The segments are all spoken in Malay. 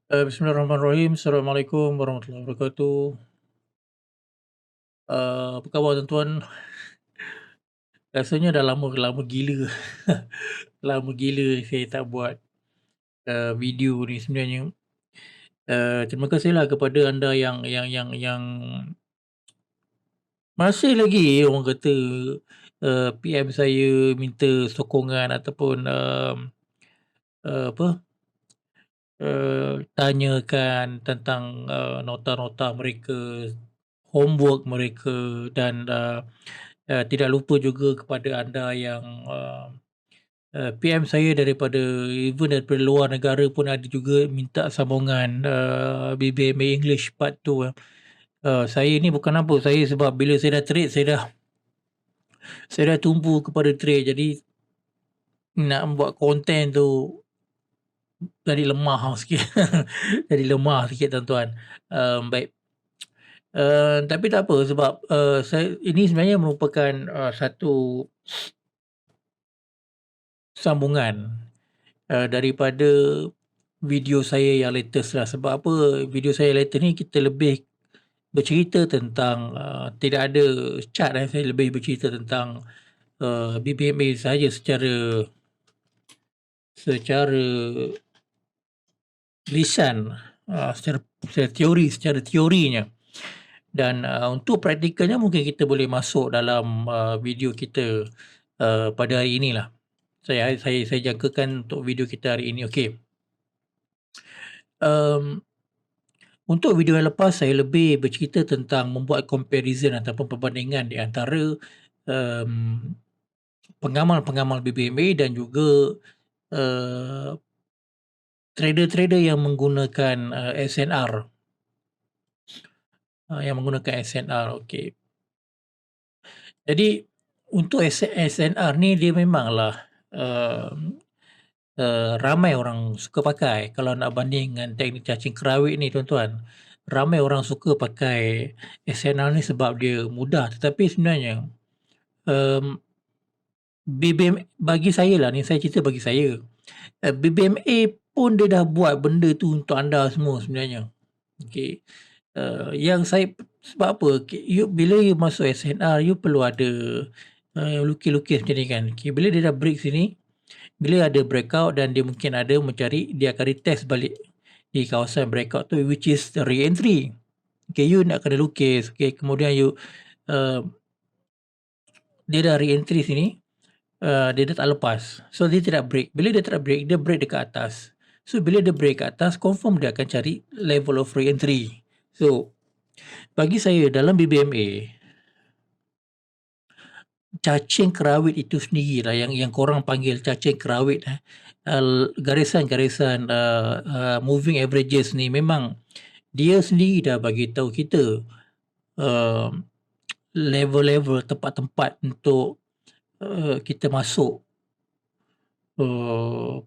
Bismillahirrahmanirrahim. Assalamualaikum warahmatullahi wabarakatuh. Apa khabar tuan-tuan? Rasanya dah lama lama gila lama gila saya tak buat, video ni sebenarnya. Terima kasihlah kepada anda yang masih lagi orang kata, PM saya minta sokongan ataupun, apa, tanyakan tentang, nota-nota mereka, homework mereka dan, tidak lupa juga kepada anda yang, PM saya daripada even daripada luar negara pun ada juga minta sambungan, BBMA English Part 2. Saya ni bukan apa, saya sebab bila saya dah trade, saya dah tumpu kepada trade, jadi nak buat konten tu jadi lemah sikit. Jadi lemah sikit tuan-tuan. Baik, tapi tak apa sebab, saya ini sebenarnya merupakan, satu sambungan, daripada video saya yang latest lah. Sebab apa, video saya latest ni kita lebih bercerita tentang, tidak ada cat, saya lebih bercerita tentang, BBMA saja secara lisan, secara teorinya. Dan, untuk praktikalnya mungkin kita boleh masuk dalam, video kita, pada hari inilah. Saya jangkakan untuk video kita hari ini. Okey. Untuk video yang lepas saya lebih bercerita tentang membuat comparison ataupun perbandingan di antara, pengamal-pengamal BBMA dan juga, trader-trader yang menggunakan, SNR, okey. Jadi untuk SNR ni dia memanglah, ramai orang suka pakai. Kalau nak banding dengan teknik cacing kerawit ni tuan-tuan, ramai orang suka pakai SNR ni sebab dia mudah. Tetapi sebenarnya, bagi saya lah ni, saya cerita bagi saya, BBMA pun dia dah buat benda tu untuk anda semua sebenarnya. Okey. Yang saya sebab apa, bila you masuk SNR, you perlu ada, lukis-lukis macam ni kan. Okey, bila dia dah break sini, bila ada breakout dan dia mungkin ada mencari, dia akan retest balik di kawasan breakout tu, which is the re-entry. Okay, you nak kena lukis. Okay, kemudian you, dia dah re-entry sini, dia dah tak lepas. So, dia tidak break. Bila dia tidak break, dia break dekat atas. So, bila dia break kat atas, confirm dia akan cari level of re-entry. So, bagi saya dalam BBMA, cacing kerawit itu sendirilah yang korang panggil cacing kerawit, garisan-garisan, moving averages ni memang dia sendiri dah bagi tahu kita, level-level, tempat-tempat untuk, kita masuk,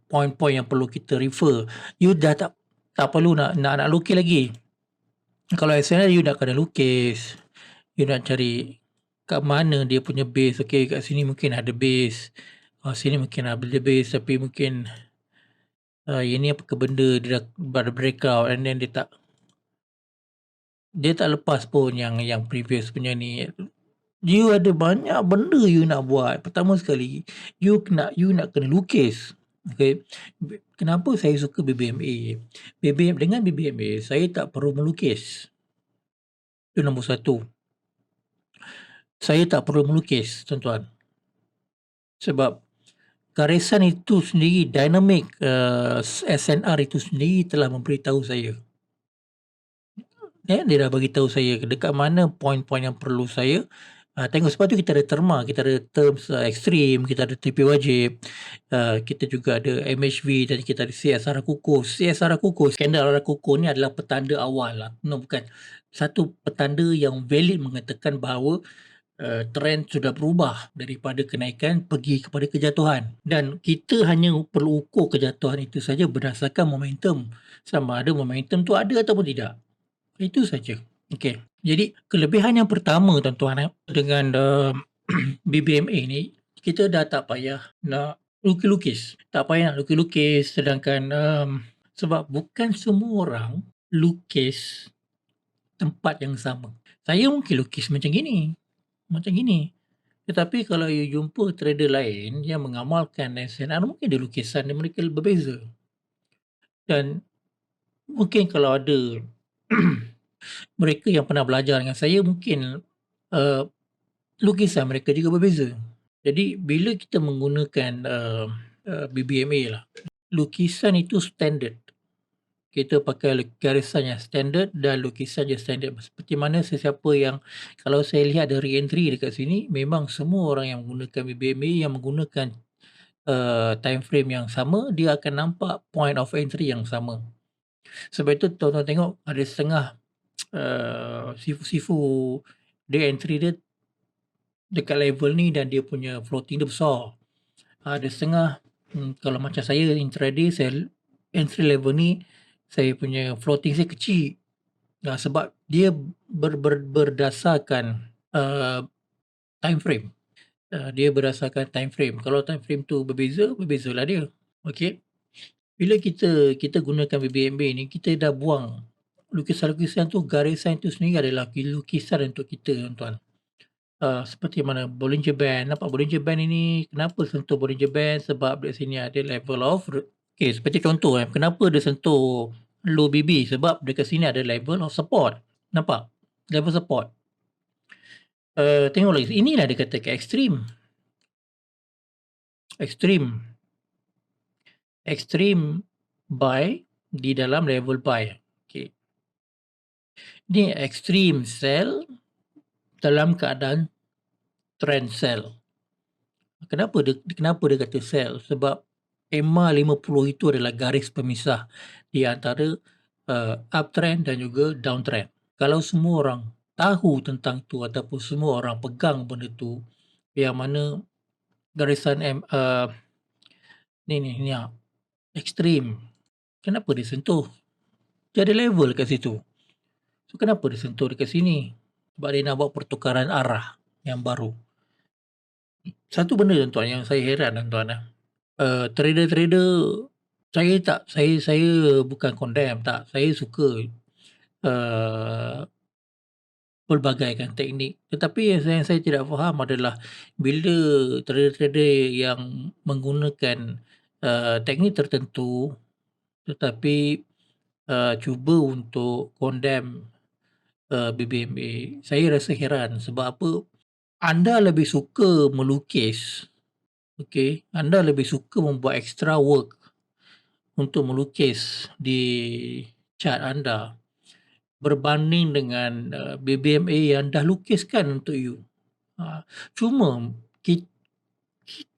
poin-poin yang perlu kita refer. You dah tak perlu nak lukis lagi. Kalau SNL you nak kena lukis, you nak cari kat mana dia punya base. Okey, kat sini mungkin ada base, sini mungkin ada base, tapi mungkin, ini apa ke benda, dia dah ada breakout and then dia tak lepas pun yang previous punya ni. You ada banyak benda you nak buat. Pertama sekali, you nak kena lukis. Okey. Kenapa saya suka BBMA? Dengan BBMA, saya tak perlu melukis. Itu nombor satu. Saya tak perlu melukis, tuan-tuan. Sebab garisan itu sendiri, dinamik, SNR itu sendiri telah memberitahu saya. Dia dah bagi tahu saya dekat mana poin-poin yang perlu saya, tengok. Sebab tu kita ada terma, kita ada terms, ekstrim, kita ada TP wajib, kita juga ada MHV dan kita ada CSR kukuh. CSR kukuh, skandal kukuh ni adalah petanda awal lah. No, bukan. Satu petanda yang valid mengatakan bahawa, trend sudah berubah daripada kenaikan pergi kepada kejatuhan. Dan kita hanya perlu ukur kejatuhan itu saja berdasarkan momentum. Sama ada momentum tu ada ataupun tidak. Itu saja. Okey. Jadi kelebihan yang pertama tuan-tuan, dengan, BBMA ni, kita dah tak payah nak lukis-lukis. Tak payah nak lukis-lukis, sedangkan, Sebab bukan semua orang lukis tempat yang sama. Saya mungkin lukis macam gini. Tetapi kalau you jumpa trader lain yang mengamalkan SNR, mungkin dia lukisan dia mereka berbeza. Dan mungkin kalau ada mereka yang pernah belajar dengan saya, mungkin lukisan mereka juga berbeza. Jadi bila kita menggunakan BBMA lah, lukisan itu standard. Kita pakai garisan yang standard dan lukisan yang standard. Seperti mana sesiapa yang, kalau saya lihat dari entry dekat sini, memang semua orang yang menggunakan BBMA yang menggunakan time frame yang sama, dia akan nampak point of entry yang sama. Sebab itu tuan-tuan tengok ada setengah sifu-sifu dia entry dia dekat level ni dan dia punya floating dia besar. Ada setengah kalau macam saya intraday, saya entry level ni saya punya floating saya kecil. Sebab dia berdasarkan time frame. Dia berdasarkan time frame. Kalau time frame tu berbezalah dia. Okey. Bila kita gunakan BBMA ni, kita dah buang lukisan-lukisan tu, garisan tu sendiri adalah lukisan untuk kita, tuan-tuan. Seperti mana Bollinger Band. Nampak Bollinger Band ini, kenapa sentuh Bollinger Band? Sebab di sini ada level of, seperti contoh kenapa dia sentuh low BB? Sebab dekat sini ada level of support. Nampak? Level support. Tengok lagi. Inilah dia katakan extreme. Extreme buy di dalam level buy. Okay. Ni extreme sell dalam keadaan trend sell. Kenapa dia kata sell? Sebab EMA 50 itu adalah garis pemisah di antara uptrend dan juga downtrend. Kalau semua orang tahu tentang tu ataupun semua orang pegang benda tu, yang mana garisan ni extreme, kenapa dia sentuh? Dia ada level kat situ. So kenapa dia sentuh dekat sini? Sebab dia nak buat pertukaran arah yang baru. Satu benda tuan-tuan yang saya heran tuan-tuan, trader-trader, saya bukan condemn, tak. Saya suka pelbagaikan teknik. Tetapi yang saya tidak faham adalah bila trader-trader yang menggunakan teknik tertentu tetapi cuba untuk condemn BBMA, saya rasa heran. Sebab apa? Anda lebih suka melukis, okey, anda lebih suka membuat extra work untuk melukis di chart anda berbanding dengan BBMA yang dah lukiskan untuk you. Cuma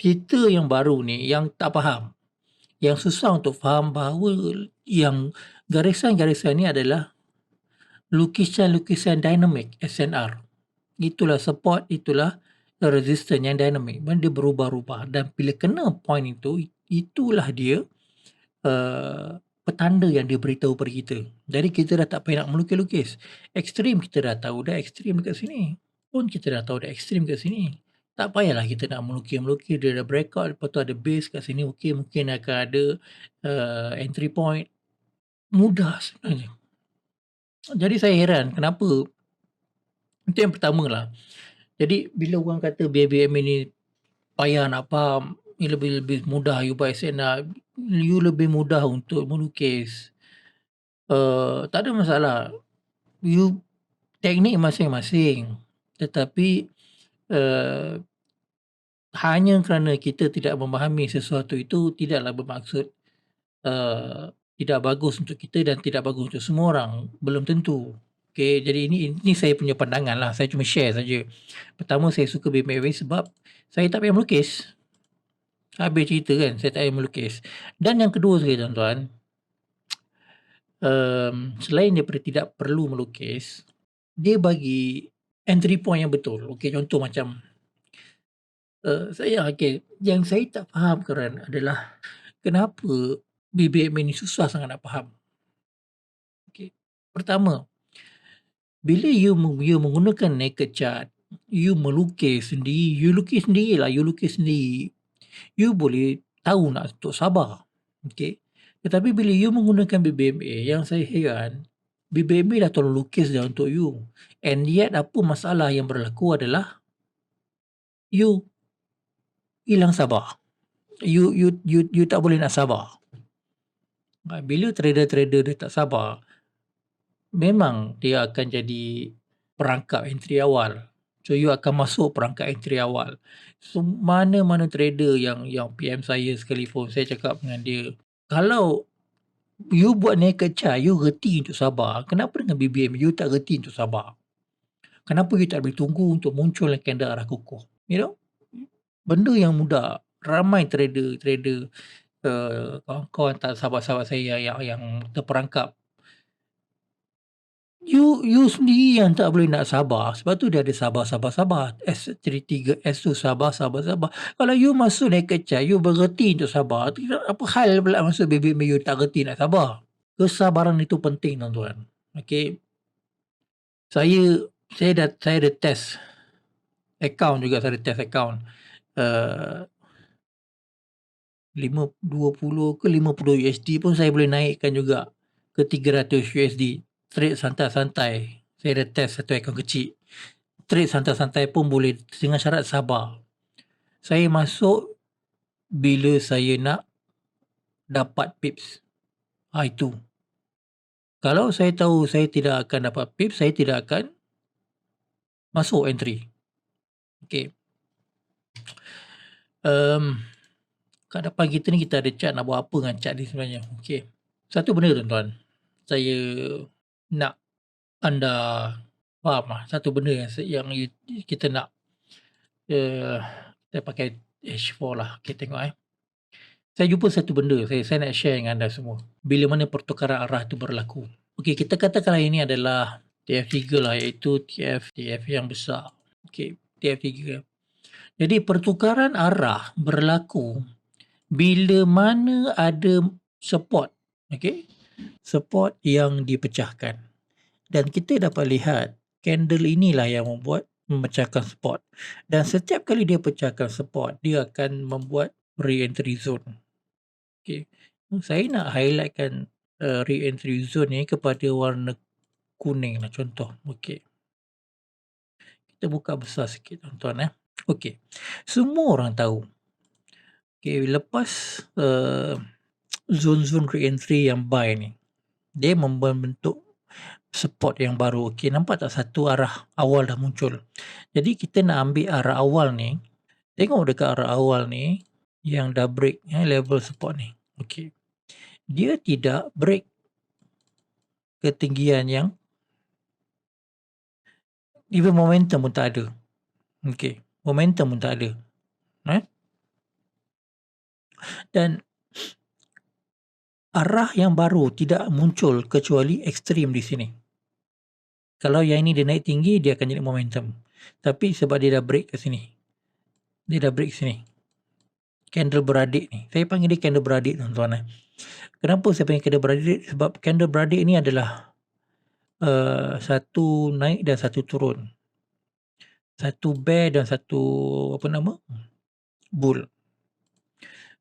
kita yang baru ni yang tak faham, yang susah untuk faham bahawa yang garisan-garisan ni adalah lukisan-lukisan dynamic SNR. Itulah support, itulah resistance yang dynamic. Dia berubah-ubah dan bila kena point itu, itulah dia petanda yang dia beritahu pada kita. Jadi kita dah tak payah nak melukis-lukis. Ekstrim kita dah tahu dah ekstrim dekat sini. Pun kita dah tahu dah ekstrim dekat sini. Tak payahlah kita nak melukis-melukis. Dia ada breakout, lepas tu ada base kat sini. Okey, mungkin akan ada entry point. Mudah sebenarnya. Jadi saya heran kenapa. Itu yang pertama lah. Jadi bila orang kata BBM ini payah nak faham, ini lebih mudah you buy SNR, you lebih mudah untuk melukis. Tak ada masalah. You teknik masing-masing. Tetapi hanya kerana kita tidak memahami sesuatu itu tidaklah bermaksud tidak bagus untuk kita dan tidak bagus untuk semua orang. Belum tentu. Okay, jadi ini saya punya pandangan lah. Saya cuma share saja. Pertama, saya suka BMWay sebab saya tak payah melukis. Habis cerita kan, saya tak payah melukis. Dan yang kedua sekali tuan-tuan, selain daripada tidak perlu melukis, dia bagi entry point yang betul. Okay, contoh macam yang saya tak fahamkan adalah kenapa BBM ini susah sangat nak faham. Okay. Pertama, bila you menggunakan naked chart, you melukis sendiri, you lukis sendiri, you boleh tahu nak untuk sabar. Okay. Tetapi bila you menggunakan BBMA, yang saya heran, BBMA dah tolong lukis dah untuk you. And yet apa masalah yang berlaku adalah you hilang sabar. You tak boleh nak sabar. Bila trader-trader dia tak sabar, memang dia akan jadi perangkap entry awal. So you akan masuk perangkap entry awal. So mana-mana trader yang PM saya sekalipun, saya cakap dengan dia, kalau you buat naked chart, you reti untuk sabar. Kenapa dengan BBM you tak reti untuk sabar? Kenapa you tak boleh tunggu untuk muncul candle arah kukuh? You know? Benda yang mudah. Ramai trader kawan-kawan tak sahabat-sahabat saya yang terperangkap. You sendiri yang tak boleh nak sabar. Sebab tu dia ada sabar. S33, S tu sabar. Kalau you masuk naked chart, you berreti untuk sabar. Apa hal pula masuk BBM you tak reti nak sabar? Kesabaran itu penting, tuan-tuan. Okay. Saya ada test account juga. Saya ada test account. 20 ke 50 USD pun saya boleh naikkan juga ke 300 USD. Trade santai-santai. Saya ada test satu akaun kecil. Trade santai-santai pun boleh dengan syarat sabar. Saya masuk bila saya nak dapat pips. Itu. Kalau saya tahu saya tidak akan dapat pips, saya tidak akan masuk entry. Okay. Kat depan kita ni kita ada chart, nak buat apa dengan chart ni sebenarnya. Okay. Satu benda, tuan-tuan. Saya nak anda faham lah. Satu benda yang kita nak kita pakai H4 lah. Okay, tengok Saya jumpa satu benda. Saya nak share dengan anda semua. Bila mana pertukaran arah tu berlaku. Okay, kita katakanlah ini adalah TF3 lah, iaitu TF yang besar. Okay, TF3. Jadi pertukaran arah berlaku bila mana ada support. Okay, support yang dipecahkan. Dan kita dapat lihat candle inilah yang memecahkan support. Dan setiap kali dia pecahkan support, dia akan membuat re-entry zone. Okay. Saya nak highlightkan re-entry zone ni kepada warna kuning lah, contoh. Okay. Kita buka besar sikit, tuan-tuan. Okay. Semua orang tahu. Okay. Lepas zone-zone re-entry yang buy ni, dia membentuk support yang baru. Okey, nampak tak satu arah awal dah muncul. Jadi kita nak ambil arah awal ni. Tengok dekat arah awal ni yang dah break level support ni. Okey. Dia tidak break ketinggian yang even momentum pun tak ada. Okey, momentum pun tak ada. Dan arah yang baru tidak muncul kecuali ekstrim di sini. Kalau yang ini dia naik tinggi, dia akan jadi momentum. Tapi sebab dia dah break ke sini. Dia dah break sini. Candle beradik ni. Saya panggil dia candle beradik, tuan-tuan. Kenapa saya panggil candle beradik? Sebab candle beradik ni adalah satu naik dan satu turun. Satu bear dan satu bull.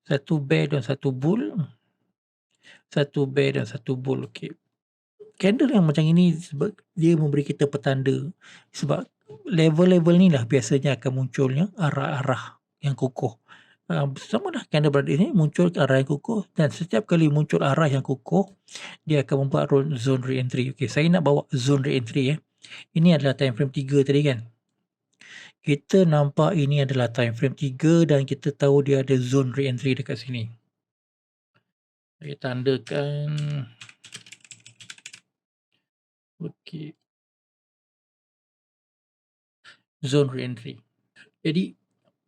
Satu bear dan satu bull. Satu bear dan satu bull. Okay. Candle yang macam ini sebab dia memberi kita petanda, sebab level-level ni lah biasanya akan munculnya arah-arah yang kukuh. Sama lah candle beradik ni muncul arah yang kukuh, dan setiap kali muncul arah yang kukuh dia akan membuat zone re-entry. Okay, saya nak bawa zone re-entry. Ini adalah time frame 3 tadi kan. Kita nampak ini adalah time frame 3 dan kita tahu dia ada zone re-entry dekat sini. Saya tandakan. Okey. Zone re-entry. Jadi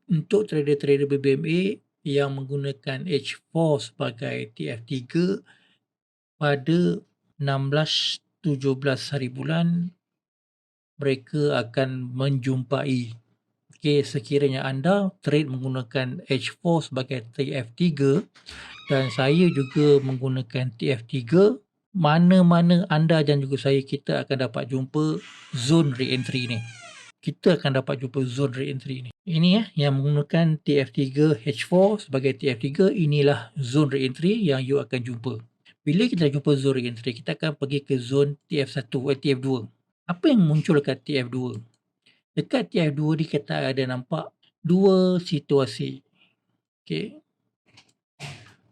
untuk trader-trader BBMA yang menggunakan H4 sebagai TF3 pada 16-17 hari bulan, mereka akan menjumpai. Okay, sekiranya anda trade menggunakan H4 sebagai TF3 dan saya juga menggunakan TF3, mana-mana anda dan juga saya, kita akan dapat jumpa zone re-entry ni. kita akan dapat jumpa zone re-entry ni. Ini yang menggunakan TF3H4 sebagai TF3, inilah zone re-entry yang you akan jumpa. Bila kita jumpa zone re-entry, kita akan pergi ke zone TF1, TF2. Apa yang muncul dekat TF2? Dekat TF2 ni kita ada nampak dua situasi. Okay.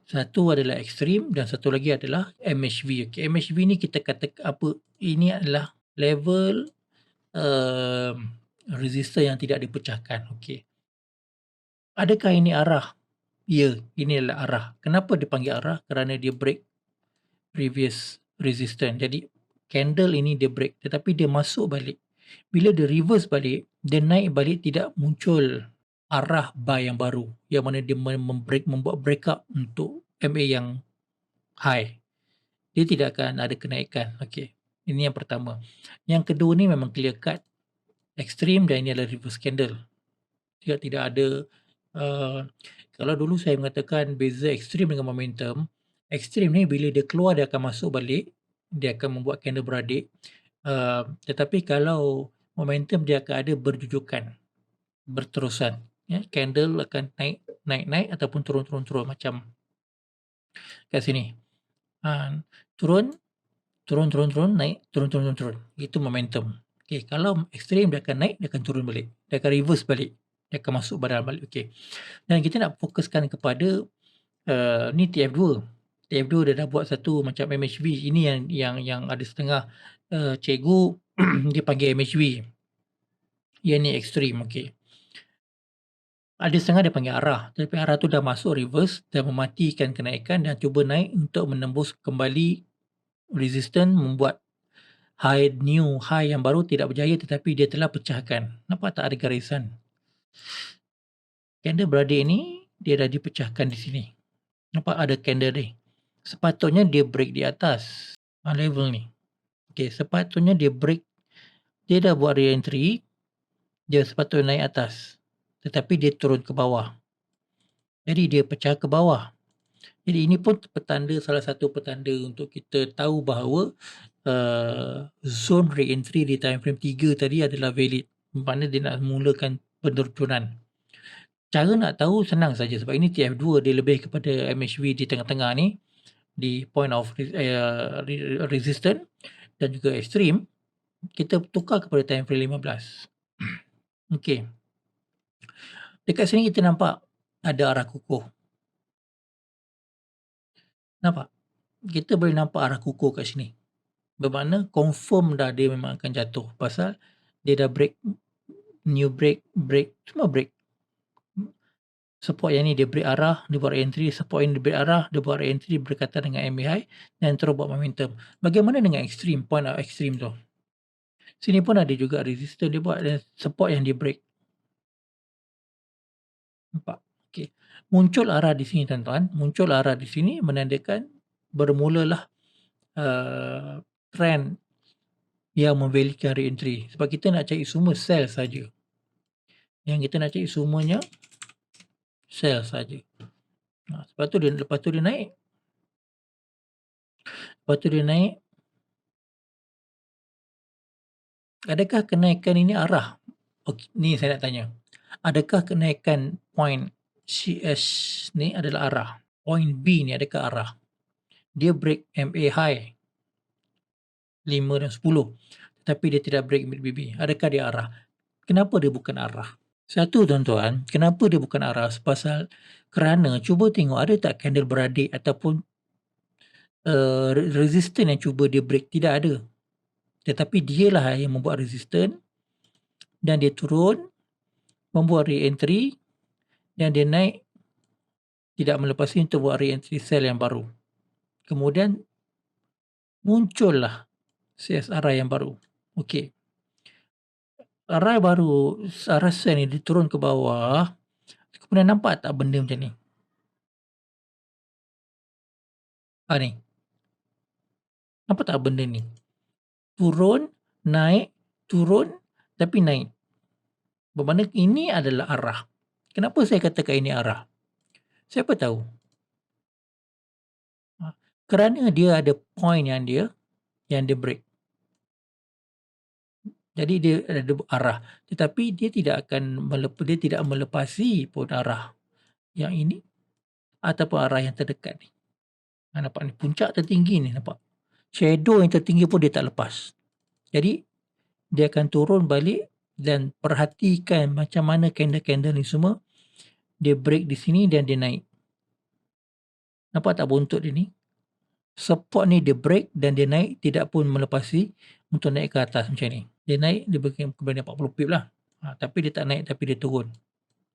Satu adalah ekstrim dan satu lagi adalah MHV. Okay. MHV ni kita kata apa? Ini adalah level resistor yang tidak dipecahkan. Okay. Adakah ini arah? Ya, ini adalah arah. Kenapa dipanggil arah? Kerana dia break previous resistance. Jadi candle ini dia break, tetapi dia masuk balik. Bila dia reverse balik, dia naik balik, tidak muncul arah buy yang baru, yang mana dia membuat breakup untuk MA yang high. Dia tidak akan ada kenaikan. Okey. Ini yang pertama. Yang kedua ni memang clear cut ekstrim dan ini adalah reverse candle. Tidak ada kalau dulu saya mengatakan beza ekstrim dengan momentum. Ekstrim ni bila dia keluar dia akan masuk balik, dia akan membuat candle beradik. Tetapi kalau momentum dia akan ada berjujukan, berterusan. Ya, candle akan naik ataupun turun macam kat sini. Turun, naik, turun. Itu momentum. Okay, kalau ekstrim dia akan naik, dia akan turun balik. Dia akan reverse balik. Dia akan masuk badan balik. Okay. Dan kita nak fokuskan kepada ni TF2. TF2 dia dah buat satu macam MHV. Ini yang ada setengah cikgu dia panggil MHV. Yang ni ekstrim. Okay. Ada setengah dia panggil arah. Tapi arah tu dah masuk reverse dan mematikan kenaikan dan cuba naik untuk menembus kembali resistance, membuat new high yang baru tidak berjaya tetapi dia telah pecahkan. Nampak tak ada garisan? Candle beradik ni dia dah dipecahkan di sini. Nampak ada candle ni. Sepatutnya dia break di atas level ni. Okey, sepatutnya dia break. Dia dah buat re-entry. Dia sepatutnya naik atas. Tetapi dia turun ke bawah. Jadi dia pecah ke bawah. Jadi ini pun salah satu petanda untuk kita tahu bahawa zone re-entry di time frame 3 tadi adalah valid. Maknanya dia nak mulakan penerunan. Cara nak tahu senang saja sebab ini TF2 dia lebih kepada MHV di tengah-tengah ni, di point of resistance dan juga extreme. Kita tukar kepada time frame 15. Okey. Dekat sini kita nampak ada arah kukuh. Nampak? Kita boleh nampak arah kukuh kat sini. Bermakna confirm dah dia memang akan jatuh pasal dia dah break, new break, semua break. Support yang ni dia break arah, dia buat re-entry. Support yang dia break arah, dia buat re-entry berkaitan dengan MA high dan terus buat momentum. Bagaimana dengan extreme, point of extreme tu? Sini pun ada juga resistance dia buat dan support yang dia break. Nampak? Okey. Muncul arah di sini tuan-tuan. Muncul arah di sini menandakan bermulalah trend yang memvalidkan re-entry. Sebab kita nak cari semua sell saja. Yang kita nak cari semuanya sell saja. Lepas tu dia naik. Adakah kenaikan ini arah? Okay, ni saya nak tanya. Adakah kenaikan point CS ni adalah arah? Point B ni adakah arah? Dia break MA high 5 dan 10. Tetapi dia tidak break MACD. Adakah dia arah? Kenapa dia bukan arah? Satu tuan-tuan, kenapa dia bukan arah? Kerana cuba tengok ada tak candle beradik ataupun resistance yang cuba dia break. Tidak ada. Tetapi dialah yang membuat resistance dan dia turun, membuat re-entry dan dia naik, tidak melepasi untuk buat re-entry sell yang baru. Kemudian muncullah CSR yang baru. Okey. Arah baru, arah sell ni dia turun ke bawah. Kemudian nampak tak benda macam ni? Ni. Nampak tak benda ni? Turun, naik, turun, tapi naik. Bermakna ini adalah arah. Kenapa saya katakan ini arah? Siapa tahu? Kerana dia ada point yang dia break. Jadi dia ada arah, tetapi dia tidak akan dia tidak melepasi pun arah yang ini ataupun arah yang terdekat ni. Nampak ni, puncak tertinggi ni nampak. Shadow yang tertinggi pun dia tak lepas. Jadi dia akan turun balik dan perhatikan macam mana candle-candle ni semua dia break di sini dan dia naik. Nampak tak buntut dia ni? Support ni dia break dan dia naik, tidak pun melepasi untuk naik ke atas macam ni. Dia naik, dia kembali 40 pip lah. Tapi dia tak naik, tapi dia turun.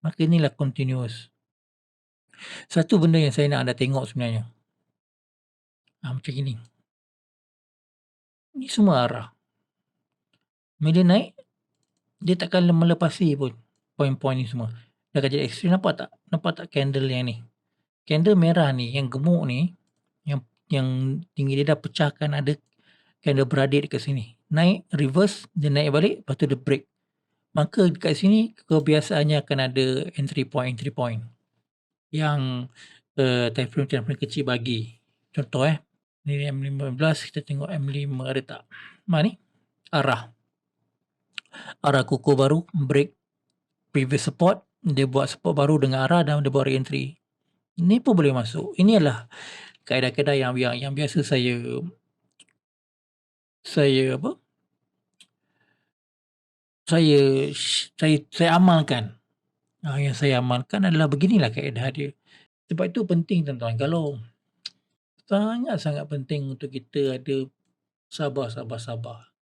Maka inilah continuous. Satu benda yang saya nak anda tengok sebenarnya. Macam ini. Ni semua arah. Bila dia naik, dia takkan melepasi pun poin-poin ni semua. Dia akan jadi ekstrim. Nampak tak? Nampak tak candle yang ni? Candle merah ni, yang gemuk ni, yang tinggi dia dah pecahkan, ada candle beradik dekat sini. Naik, reverse, dia naik balik, lepas tu dia break. Maka dekat sini kebiasaannya akan ada entry point yang time frame kecil bagi. Contoh ni M15, kita tengok M5 ada tak? Mana ni? Arah kukuh baru, break previous support, dia buat support baru dengan arah dan dia buat re-entry. Ni pun boleh masuk. Ini adalah kaedah-kaedah yang biasa saya amalkan. Yang saya amalkan adalah beginilah kaedah dia. Sebab itu penting tuan-tuan, kalau sangat-sangat penting untuk kita ada sabar.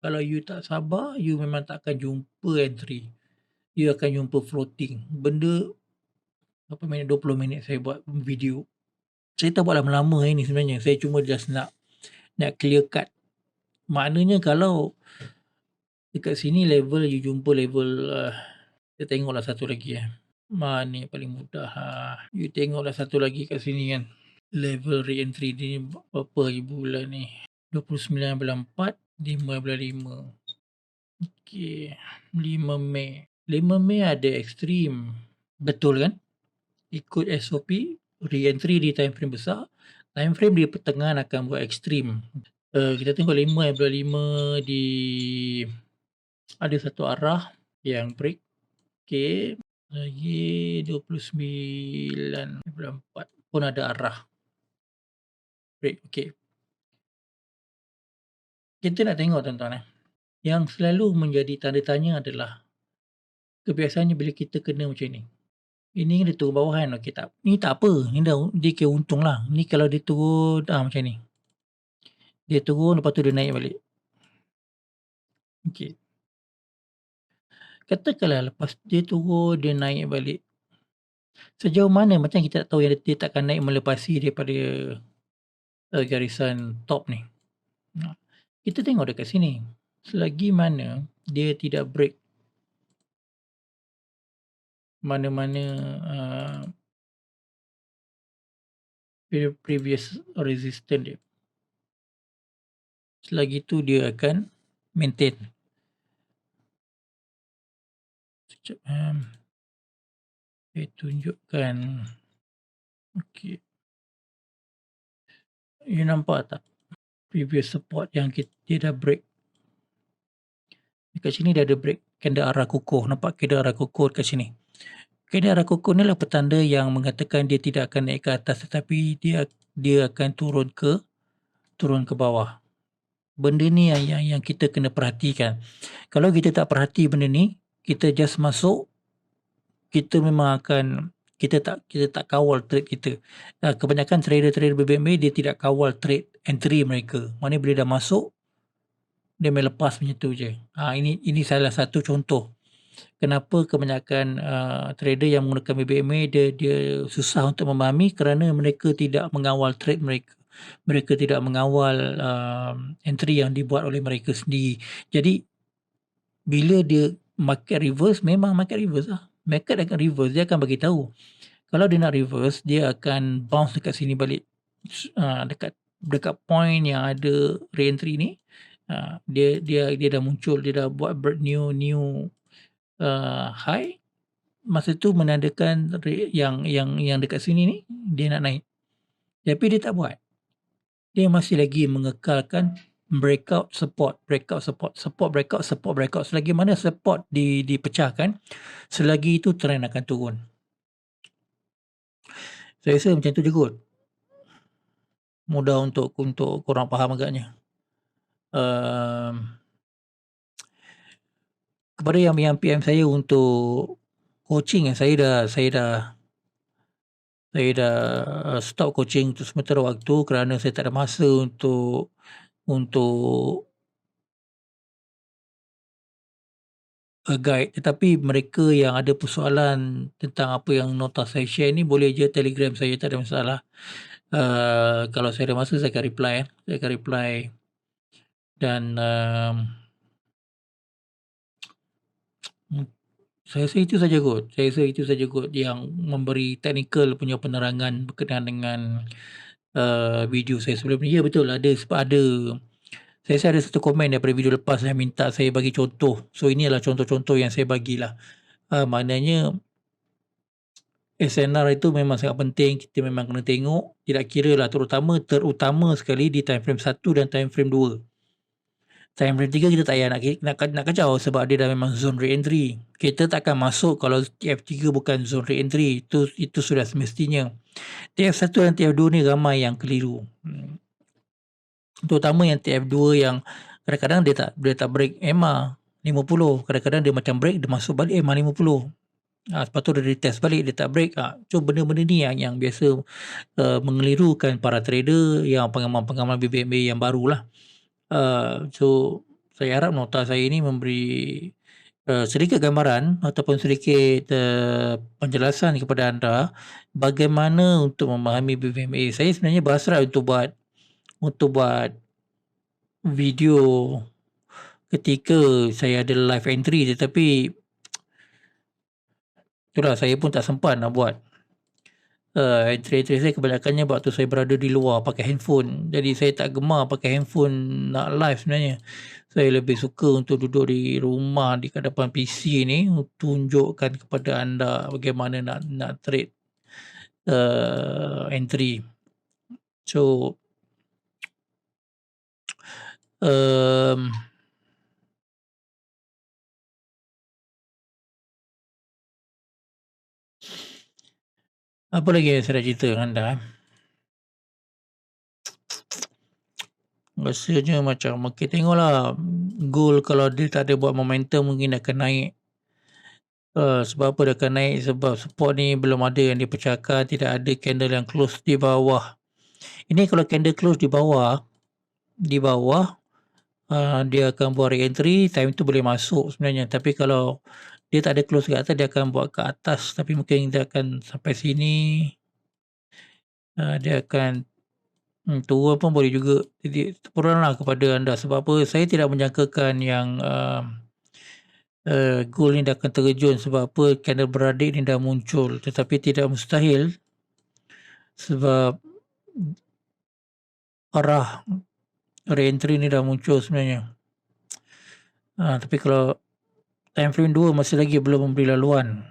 Kalau you tak sabar, you memang tak akan jumpa entry. You akan jumpa floating. Benda berapa minit, 20 minit saya buat video. Saya tak buat lama-lama ini sebenarnya. Saya cuma just nak clear cut. Maknanya kalau dekat sini level, you jumpa level, kita tengoklah satu lagi mana paling mudah. You tengoklah satu lagi kat sini kan. Level re-entry ni berapa bulan ni? 29/4, 5/5. Okey, 5 Mei. 5 Mei ada ekstrim. Betul kan? Ikut SOP, re-entry di time frame besar. Time frame di pertengahan akan buat ekstrim. Kita tengok 5/5 di ada satu arah yang break. Okey, lagi 29/4 pun ada arah break. Okey. Kita nak tengok tuan-tuan yang selalu menjadi tanda tanya adalah kebiasaannya bila kita kena macam ni. Ini dia turun bawah kan. Okey, ni tak apa. Ni dah dia kira untung lah. Ni kalau dia turun macam ni. Dia turun lepas tu dia naik balik. Okey. Katakanlah lepas dia turun, dia naik balik. Sejauh mana macam kita tak tahu yang dia takkan naik melepasi daripada garisan top ni. Kita tengok dekat sini. Selagi mana dia tidak break mana-mana previous resistance dia. Selagi tu dia akan maintain. Sekejap. Saya tunjukkan. Okey. You nampak tak? Previous support yang dia dah break. Dekat sini dia ada break. Candle arah kukuh. Nampak candle arah kukuh dekat sini. Candle arah kukuh ni lah petanda yang mengatakan dia tidak akan naik ke atas, tetapi dia akan turun ke bawah. Benda ni yang kita kena perhatikan. Kalau kita tak perhati benda ni, kita just masuk, kita memang akan kita tak kawal trade kita. Kebanyakan trader-trader BBMA dia tidak kawal trade entry mereka. Maknanya bila dah masuk, dia main lepas macam tu je. Ini salah satu contoh kenapa kebanyakan trader yang menggunakan BBMA dia susah untuk memahami kerana mereka tidak mengawal trade mereka. Mereka tidak mengawal entry yang dibuat oleh mereka sendiri. Jadi bila dia market reverse, memang market reverse lah. Market akan reverse, dia akan bagi tahu. Kalau dia nak reverse, dia akan bounce dekat sini balik. Dekat point yang ada re-entry ni, dia dah muncul, dia dah buat new high. Masa tu menandakan yang dekat sini ni dia nak naik. Tapi dia tak buat. Dia masih lagi mengekalkan breakout, support, breakout, support, support, breakout, support, breakout. Selagi mana support dipecahkan, selagi itu trend akan turun. Saya rasa macam tu je kot. Mudah untuk korang faham agaknya. Kepada yang PM saya untuk coaching, saya dah stop coaching untuk sementara waktu kerana saya tak ada masa untuk guide. Tetapi mereka yang ada persoalan tentang apa yang nota saya share ni, boleh je Telegram saya, tak ada masalah. Kalau saya ada masa saya akan reply. Dan saya rasa itu saja kot yang memberi technical punya penerangan berkenaan dengan video saya sebelum ni. Ya, betul, ada saya rasa ada satu komen daripada video lepas yang minta saya bagi contoh. So ini adalah contoh-contoh yang saya bagilah. Maknanya SNR itu memang sangat penting, kita memang kena tengok, tidak kira lah, terutama sekali di time frame 1 dan time frame 2. Time frame 3 kita tak payah nak kacau sebab dia dah memang zone re-entry. Kita takkan masuk kalau TF3 bukan zone re-entry. Itu sudah semestinya. TF1 dan TF2 ni ramai yang keliru. Terutama yang TF2 yang kadang-kadang dia tak break EMA 50. Kadang-kadang dia macam break, dia masuk balik EMA 50. Lepas tu dia retest balik, dia tak break. So benda-benda ni yang biasa mengelirukan para trader yang pengamal-pengamal BBMA yang barulah. So saya harap nota saya ini memberi sedikit gambaran ataupun sedikit penjelasan kepada anda bagaimana untuk memahami BBMA. Saya sebenarnya berhasrat untuk buat video ketika saya ada live entry, tetapi itulah, saya pun tak sempat nak buat. Entry-entry saya kebanyakannya waktu saya berada di luar pakai handphone. Jadi saya tak gemar pakai handphone nak live sebenarnya. Saya lebih suka untuk duduk di rumah di hadapan PC ni, tunjukkan kepada anda bagaimana nak trade entry. So apa lagi yang saya nak cerita dengan anda? Rasanya macam okay, tengoklah gold kalau dia tak ada buat momentum mungkin akan naik. Sebab apa dia akan naik? Sebab support ni belum ada yang dipecahkan, tidak ada candle yang close di bawah. Ini kalau candle close di bawah dia akan buat re-entry, time tu boleh masuk sebenarnya. Tapi kalau dia tak ada close kat atas, dia akan buat ke atas, tapi mungkin dia akan sampai sini, dia akan turun pun boleh juga. Jadi terpuranlah kepada anda. Sebab apa? Saya tidak menjangkakan yang gold ni dah akan terjun. Sebab apa? Candle beradik ni dah muncul. Tetapi tidak mustahil sebab arah re-entry ni dah muncul sebenarnya. Tapi kalau time frame 2 masih lagi belum memberi laluan.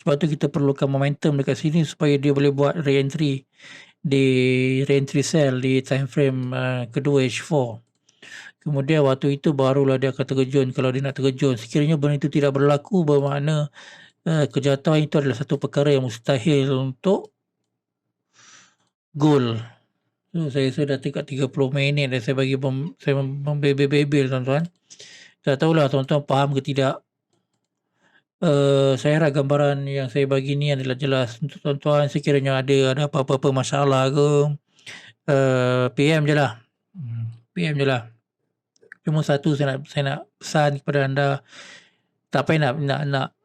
Sebab tu kita perlukan momentum dekat sini supaya dia boleh buat re-entry di re-entry sell di time frame kedua H4. Kemudian waktu itu barulah dia akan terjun kalau dia nak terjun. Sekiranya benda itu tidak berlaku, bermakna kejatuhan itu adalah satu perkara yang mustahil untuk gold. So, saya dah dekat 30 minit dan saya bagi saya membebel-bebel tuan-tuan. Tak tahulah tuan-tuan faham ke tidak. Saya harap gambaran yang saya bagi ni adalah jelas untuk tuan-tuan. Sekiranya ada apa-apa masalah ke, PM je lah. Cuma satu saya nak pesan kepada anda, tak payah nak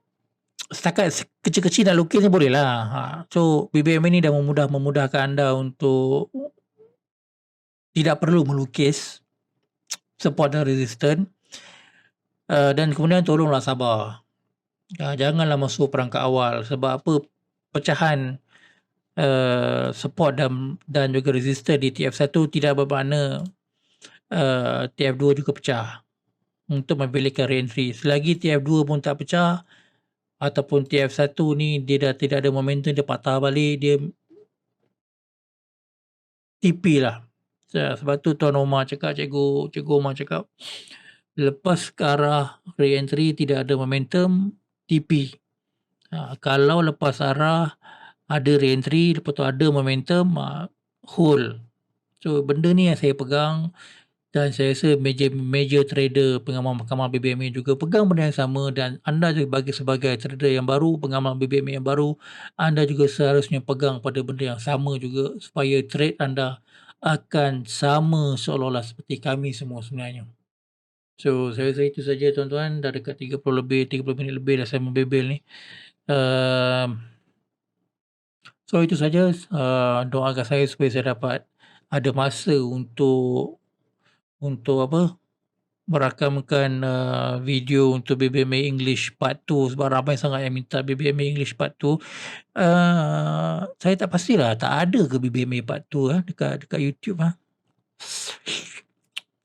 setakat kecil-kecil nak lukis ni boleh lah. So BBM ni dah memudahkan anda untuk tidak perlu melukis support dan resistance. Dan kemudian tolonglah sabar. Janganlah masuk perangkap awal. Sebab apa? Pecahan support dan juga resistance di TF1 tidak bermakna TF2 juga pecah untuk memiliki re-entry. Selagi TF2 pun tak pecah ataupun TF1 ni dia dah tidak ada momentum, dia patah balik, dia TP lah. Sebab tu Tuan Omar cakap, Cikgu Omar cakap, lepas ke arah re-entry tidak ada momentum, TP. Kalau lepas arah ada re-entry, lepas tu ada momentum, hold. So benda ni yang saya pegang, dan saya rasa major trader pengamal BBMA juga pegang benda yang sama, dan anda juga sebagai trader yang baru, pengamal BBMA yang baru, anda juga seharusnya pegang pada benda yang sama juga, supaya trade anda akan sama seolah-olah seperti kami semua sebenarnya. So saya rasa itu saja tuan-tuan, dah dekat 30 minit lebih dah saya membebel ni. So itu saja, doakan saya supaya saya dapat ada masa untuk apa, merakamkan video untuk BBMA English Part 2, sebab ramai sangat yang minta BBMA English Part 2. Saya tak pastilah tak ada ke BBMA Part 2 dekat YouTube.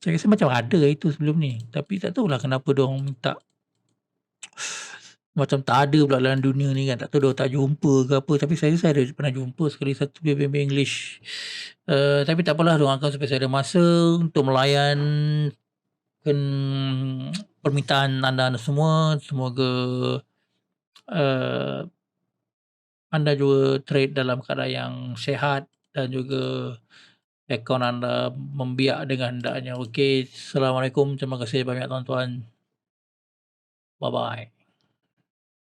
Saya rasa macam ada itu sebelum ni, tapi tak tahulah kenapa diorang minta macam tak ada pula dalam dunia ni kan. Tak tahu diorang tak jumpa ke apa, tapi saya ada pernah jumpa sekali satu BBMA English. Tapi tak apalah, doakan supaya saya ada masa untuk melayan permintaan anda semua. Semoga anda juga trade dalam keadaan yang sihat dan juga akaun anda membiak dengan hendaknya. Okey, Assalamualaikum. Terima kasih banyak tuan-tuan. Bye-bye.